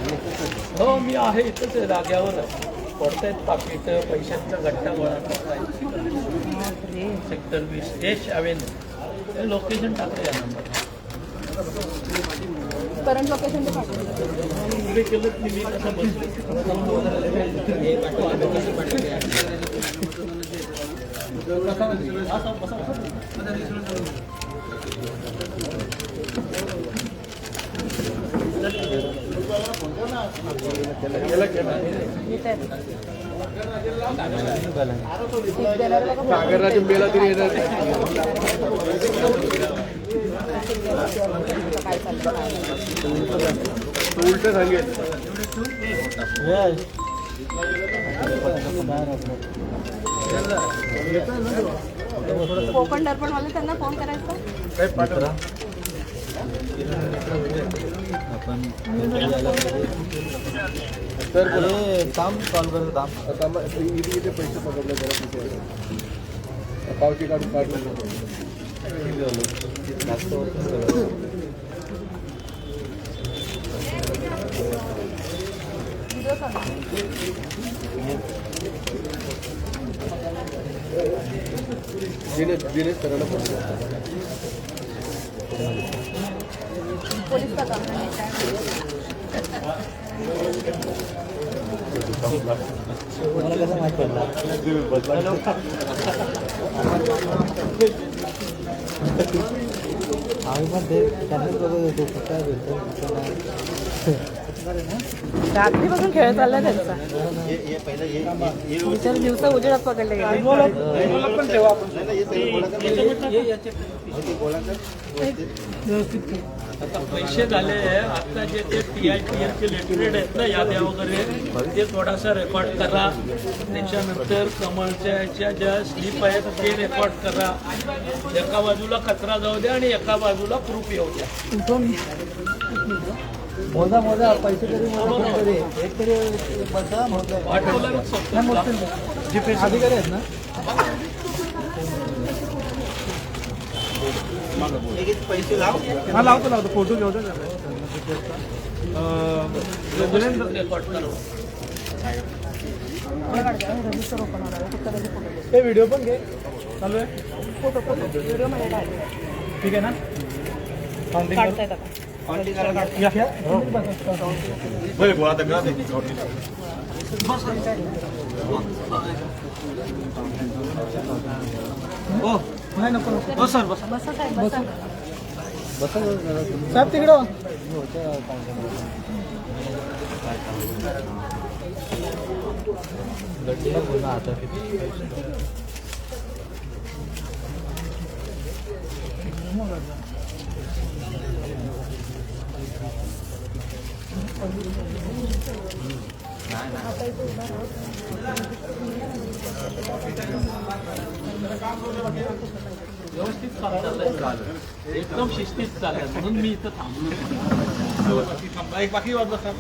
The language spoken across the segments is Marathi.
हो मी आहे इथंच आहे जाग्यावर पडतायत पाकिट पैशांचा गट्टा गोळा करतायत सेक्टर 20 यश अवेन्यू लोकेशन टाकलं या नंबर करंट लोकेशन ते पाठवलं उभे केलं मी कसं बसलो सागरराजन बेला तरी येणार उलट सांगेल कोकण दर्पण वाले त्यांना फोन करायचा काय पाठवला आपण तर काम कॉल करतो काम आता इथे इथे पैसे पकडले जरा तिथे पावती काढून काढून जास्त व्हिडिओ करा दिनेश करायला पडतो पोलीस का काम मला कसं माहीत पडला आम्ही पण ते त्यांनाच बघत होतो कुठं भेटतो रात्रीपासून खेळ चाललाय त्यांचा विचार दिवसा उजेडात पकडले गेले आता पैसे झाले आता जे ते TITL चे लेटरेड आहेत ना याद्या वगैरे ते थोडासा रेकॉर्ड करा त्याच्यानंतर कमळच्या ज्या स्लिप आहेत ते रेकॉर्ड करा एका बाजूला कचरा जाऊ द्या आणि एका बाजूला प्रूफ येऊ द्या मोजा पैसे तरी तरी एक तरी बसा पाठवलं अधिकारी आहेत ना पैसे हा लावतो फोटो घेऊ रेकॉर्ड करा रजिस्टर ओपन होणार फक्त त्याचे फोटो हे व्हिडिओ पण घे चालू आहे फोटो व्हिडिओ मध्ये टाकले ठीक आहे ना काढतायत आता गोळा तर नाही नको हो सर बस बसा साहेब बसा साहेब तिकडं आता व्यवस्थित काम चाललंय एकदम शिस्तीत चाललंय म्हणून मी इथं थांबलो एक बाकी वाजला सर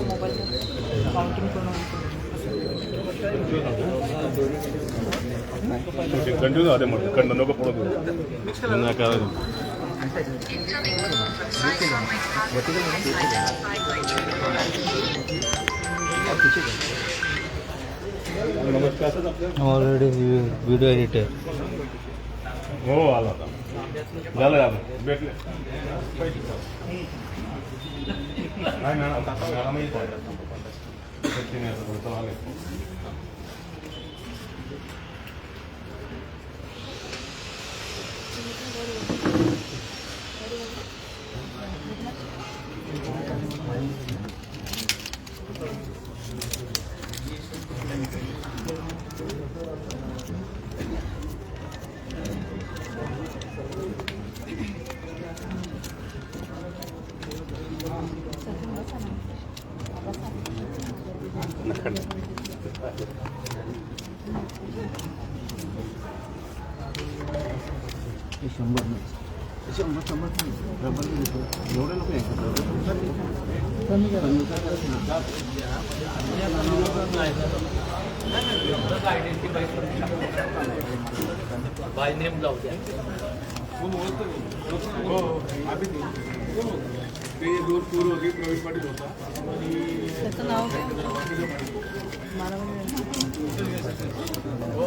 मोबाईल काउंटिंग करून कंटिन्यू आले म्हटलं कंड नको पडत ऑलरेडी व्हिडिओ एडिटर हो आला आता झालं झालं भेटले नाही ना आता माहिती शंभर एवढे लोक आयडेंटिफाय करू शकतो बाय नेम जाऊ द्या. हो आम्ही ते दोन पूर्व होते प्रवीण पाटील होता आणि त्याचं नाव काय मला हो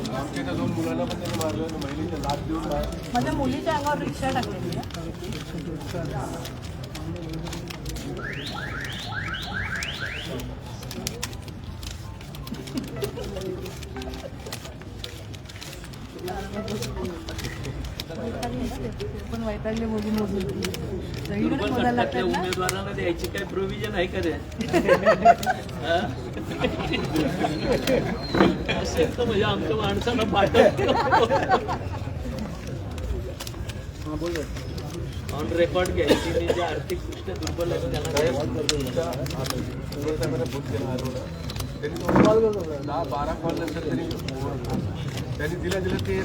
आमच्या त्या दोन मुलांना पण त्याने मारलं महिलेच्या लाच देऊन माझ्या मुलीच्या अंगावर रिक्षा टाकलेली आहे. पण वैतागले बघून दुर्बल घटकातल्या उमेदवारांना द्यायची काय प्रोव्हिजन आहे का रे? असेल तर म्हणजे आमच्या माणसाला पाठवतो. ऑन रेकॉर्ड घ्यायची मी जे आर्थिकदृष्ट्या दुर्बल आहे त्यांना त्यांनी 10-12 कॉल नंतर त्यांनी दिला ते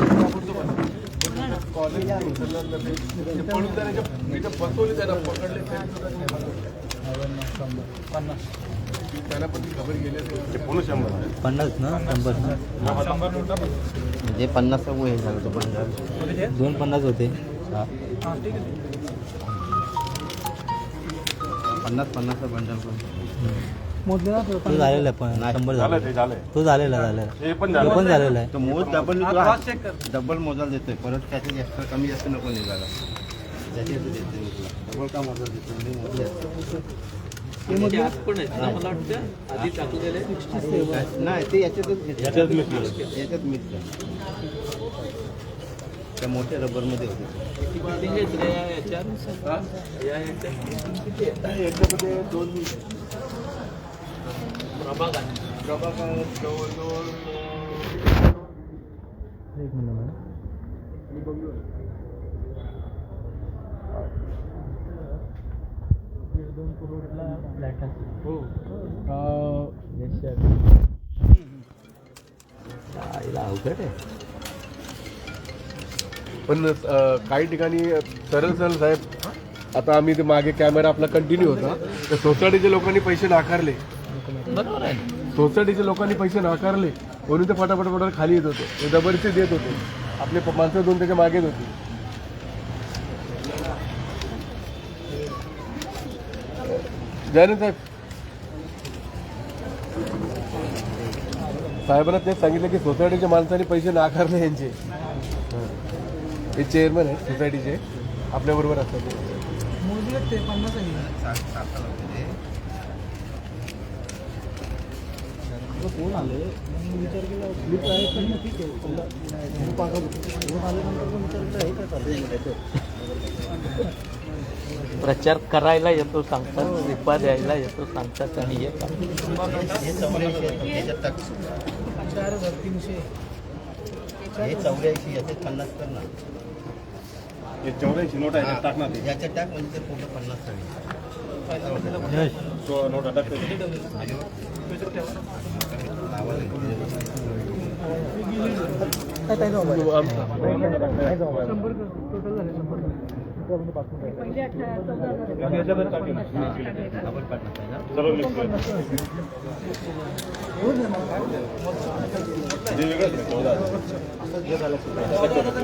कॉलेज उचललं पळून त्याच्या फसवली त्यांना पकडले त्यांना पण ती खबर गेली 50 ना 100 ना म्हणजे 50 हे झालं होतं 250 होते. 50 बंडल पण मोजलेला तो झालेला आहे पण 100 झालं तो झालेला हे पण पण झालेला आहे. तो मोज डबल मोजायला देतोय परत त्याचे एक्स्ट्रा कमी जास्त नको निघाला डबल का मोजायला देतोय मी मोजले त्याचे आत पण आहेत ना मला वाटतं आधी टाकलेले नाही ते याच्यातच मिक्स त्या मोठ्या रबरमध्ये होते किती आहेत रे याच्यात या ह्याच्यात किती आहेत? याच्यामध्ये 2 प्रभाग आहे. जवळजवळ एक मिनिट मॅडम मी बघलो 2 करोडला फ्लॅट आहे. हो अवघड आहे. पण काही ठिकाणी सरळ साहेब आता आम्ही ते मागे कॅमेरा आपला कंटिन्यू होता तर सोसायटीच्या लोकांनी पैसे नाकारले बरोबर आहे. सोसायटीच्या लोकांनी पैसे नाकारले म्हणून ते फटाफट खाली येत होते ते जबरदस्ती देत होते आपले माणसं दोन त्याच्या मागेच होती जयनंद साहेबांना तेच सांगितलं की सोसायटीच्या माणसांनी पैसे नाकारले यांचे हे चेअरमन आहेत सोसायटीचे आपल्याबरोबर असतात ते 50 कोण आले विचार केला स्लिप आहे पण ठीक आहे कोण आल्यानंतर विचार केला हे काय चाललं प्रचार करायला येतो सांगतात रिपा द्यायला येतो सांगतात आणि हे करतात. हे 4300 हे 84 याचे 50 कर ना 84 नोट आहे टाकणार ते याचे टाक म्हणजे ते पूर्ण 50 झाले नोट अटक काय जाऊ आम- 100 टोटल झाले 100 पहिले 18,000 सर्व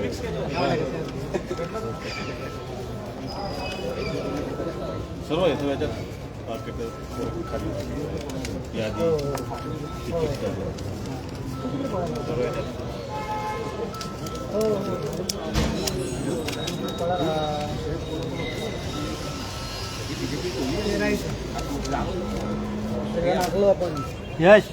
मिक्स सर्व आहे सर्व याच्यात मार्केट खाली यादी तिकीट सर्व याच्यात आपण यश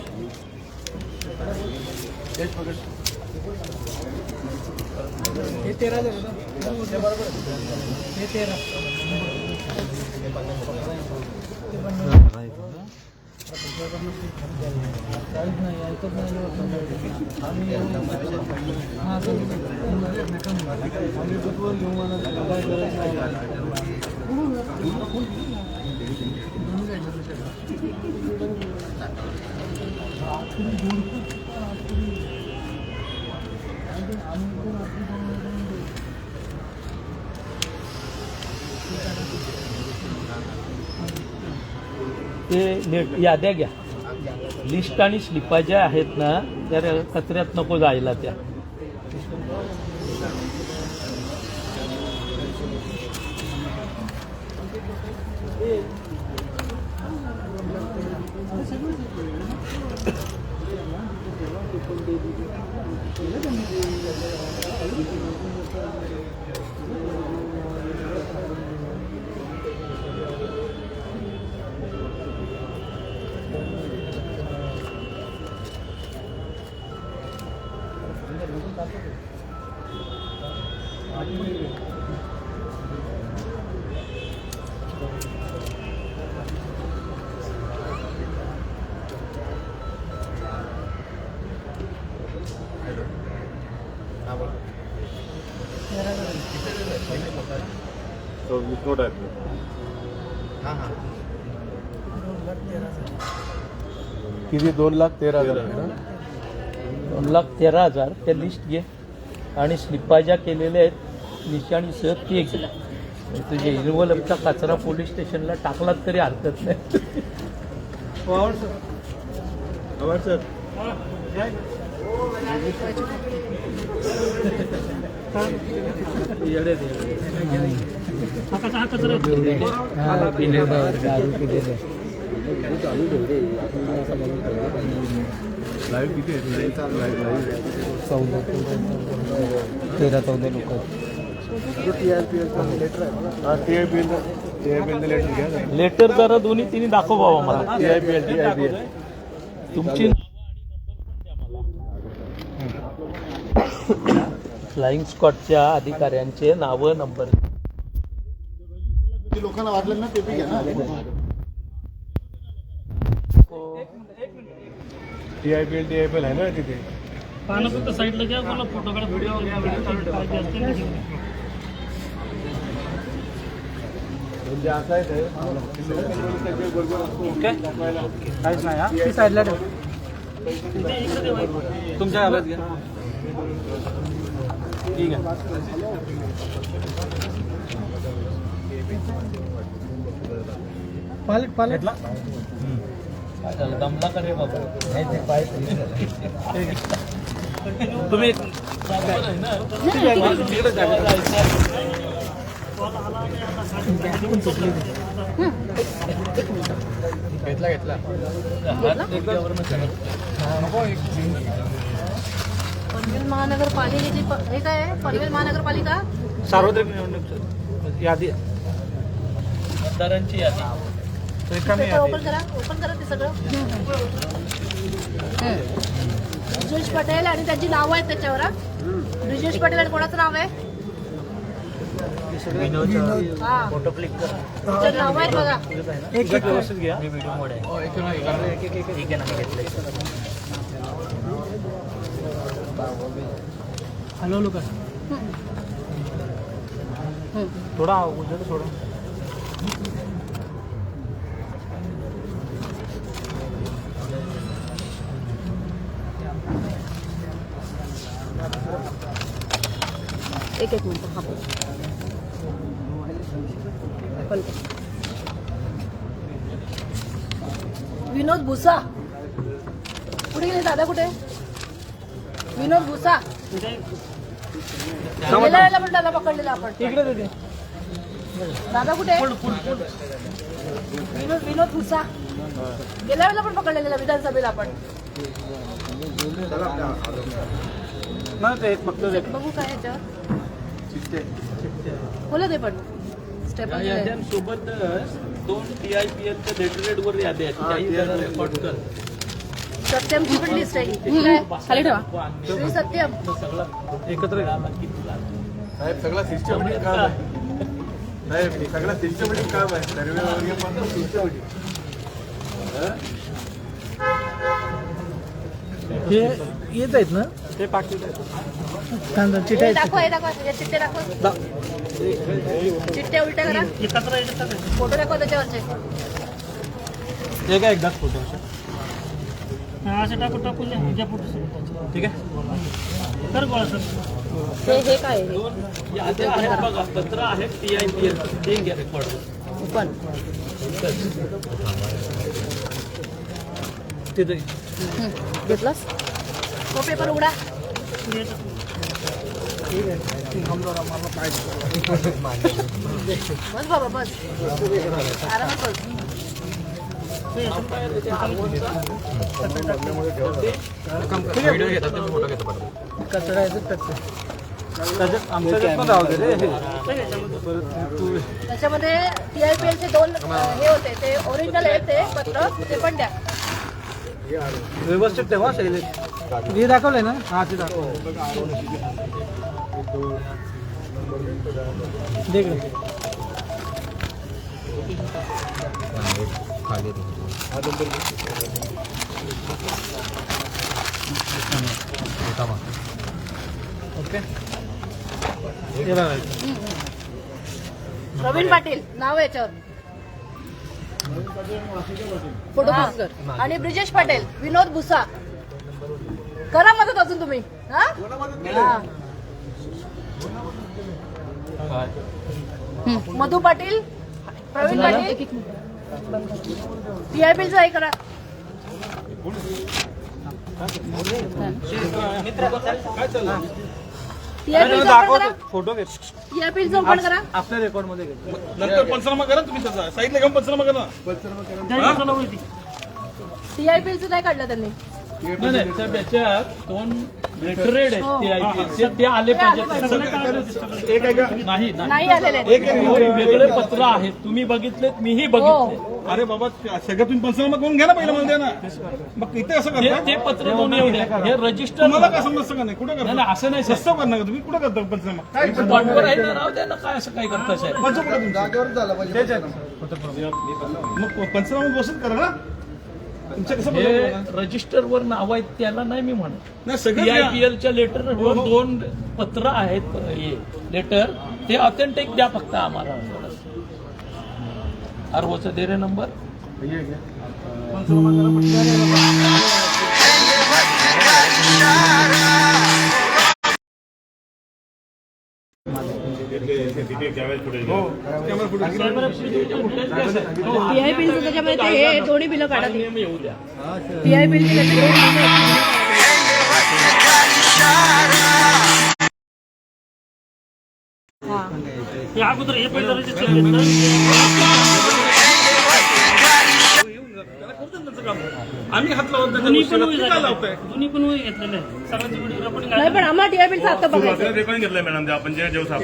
हे 13 झालं ना बरोबर हे 13 नाही ऐकत नाही आम्ही ते याद्या घ्या. लिस्ट आणि स्लिपा ज्या आहेत ना त्या कचऱ्यात नको जायला त्या. किती 2,13,000 2,13,000 त्या लिस्ट घे आणि स्लिपा ज्या केलेल्या आहेत निशाणीसह ते घे. तुझे इन्व्हॉल्वचा कचरा पोलीस स्टेशनला टाकलात तरी हरकत नाही. लाईव्ह किती आहे? 13-14 लोक. लेटर घ्या. लेटर जरा दोन्ही तिन्ही दाखव बाबा मला. TIPL तुमची फ्लाइंग स्क्वॉडच्या अधिकाऱ्यांचे नावं नंबर. लोकांना वाटलं ना ते बी घ्या ना. TIPL आहे ना तिथे. पानं फक्त साईडला घ्या. मला फोटो काढा, व्हिडिओ घ्या, पाहिजे असते ना घेऊन. म्हणजे असं आहे काहीच नाही हा. ती साईडला ठेव. तुमच्या आवाज घ्या. ठीक आहे. पालक दमला का रे बाबा. तुम्ही घेतला पनवेल महानगरपालिकेची हे काय आहे? पनवेल महानगरपालिका सार्वत्रिक निवडणूक यादी, मतदारांची यादी. ओपन करा ते सगळं. ब्रिजेश पटेल आणि त्यांची नावं आहेत त्याच्यावर. ब्रिजेश पटेल आणि कोणाचं नाव आहे? हा, फोटो क्लिक करा. त्याच्यावर नावं आहेत बघा. एक व्यवस्थित घ्या. व्हिडिओ मोड आहे. ठीक आहे ना, मी घेतलंय. हॅलो का थोडा उजेड सोडा. एक मिनिट. हा पण विनोद भुसा कुठे गेले? दादा कुठे? विनोद भुसा गेल्या वेळेला पण त्याला पकडलेला आपण. दादा कुठे? विनोद भुसा गेल्या वेळेला पण पकडलेला विधानसभेला आपण. बघू काय याच्यावर बोला ते पण स्टेप याद्यांसोबत 2 TIPLच्या लेटरेड वर याद्या आहेत. त्याही जरा रेकॉर्ड कर. सत्यमची पण लिस्ट आहे. खाली ठेवा. श्री सत्यम सगळं एकत्र साहेब सगळं सिस्टमॅटिक काम आहे. साहेब सगळं सिस्टमॅटिक काम आहे. सर्वे सिस्टमॅटिक. हे येत आहेत ना ते पाकिट चिठ्ठ्या दाखवा. या चिठ्ठ्या दाखवा. चिठ्ठ्या उलट्या करा. फोटो दाखवा त्याच्यावरचे. हे काय एकदाच फोटो असं टाकून द्या फोटो. ठीक आहे तर गोळा सर. हे काय आहे? याद्या आहेत बघा. पत्र आहेत TIPL. ते घ्या रेकॉर्ड. पण घेतलास तो पेपर उघडा बस बाबा बस आरामात बस त्याच्यामध्ये TIPL चे 2 हे होते ते ओरिजिनल आहेत ते पत्र ते पण द्या व्यवस्थित ठेवा शैलेश हे दाखवलंय ना हा ते दाखव देख रे ओके हे बघा प्रवीण पाटील नाव याच्यावर फोटो पोस्ट कर आणि ब्रिजेश पटेल विनोद भुसा करा मदत अजून तुम्ही हा मधु पाटील प्रवीण पाटील TIPL चं हे करा फोटो घे TIPL चं ओपन करा आपल्या रेकॉर्ड मध्ये घे नंतर पंचनामा करा तुम्ही त्याचा साईडला घेऊन पंचनामा करा TIPL चं काय काढलं त्यांनी नाही त्या त्याच्यात 2 लेटरेड आहेत TIPL चे ते आले पाहिजेत एक आहे का नाही नाही आलेले आहेत. वेगळे पत्र आहेत तुम्ही बघितलेत मीही बघितले अरे बाबा सगळं तुम्ही पंचनामा करून घ्या ना पहिला मला द्या ना मग इथे असं करता ते पत्र दोन येऊ द्या हे रजिस्टर तुम्हाला काय समजतं का नाही कुठे करता नाही असं नाही स्वस्त करणार का तुम्ही कुठे करता पंचनामा काय स्पॉटवर आहे ना राहू द्या ना काय असं काय करता साहेब पंच कुठे मग पंचनामा बसून करा ना तुमच्या कसं हे बरोबर रजिस्टरवर नाव आहेत त्याला नाही मी म्हणत नाही सगळं द्या. TIPL च्या लेटर 2 पत्र आहेत हे लेटर ते ऑथेंटिक द्या फक्त आम्हाला आरओचा दे रे नंबर TIPL चं त्याच्यामध्ये ते हे दोन्ही बिलं काढा ते. येऊ द्या TIPL चे त्याचे 2 बिलं आहेत. हा अगोदर हे पहिलं रजिस्टर आम्ही हात लावत नाही त्याच्या गोष्टीला. तुम्ही काय लावताय दोन्ही पण घेतलेले सगळ्यांची व्हिडिओ रेकॉर्डिंग नाही पण आम्हाला TIPL चं आता बघायचं रेकॉर्डिंग घेतलंय मॅडम आपण जे जेव्हा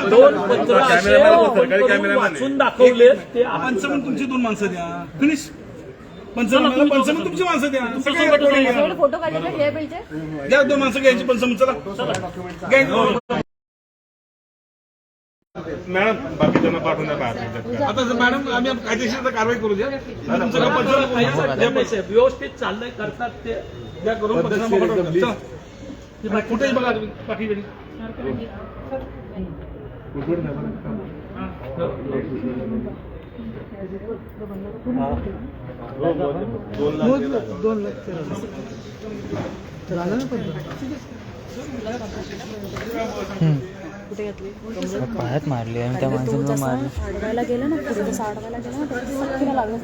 दोन पत्र असे open करून वाचून दाखवले ते पंचावन्न तुमची 2 माणसं द्या फिनिश पंचावन्न तुमची माणसं द्या दुसरं काय recording घ्या. एवढे फोटो काढले TIPL चे द्या 2 माणसं घ्यायची पंचावन्न चला घ्या. मॅडम बाकीच्यांना पाठवून द्या बाहेर. आता जर मॅडम आम्ही कायदेशीर कारवाई करू द्या तुमचं काय पंचावन्न व्यवस्थित चाललंय करतात ते द्या करून पंचनामा पाठवून द्या. चला. कुठेही बघा तुम्ही बाकी वेळी कुठे घातली पायात मारली आणि त्या माणसानं मारली अडवायला गेलं ना पुढे तसं अडवायला गेलं ना तर लागलं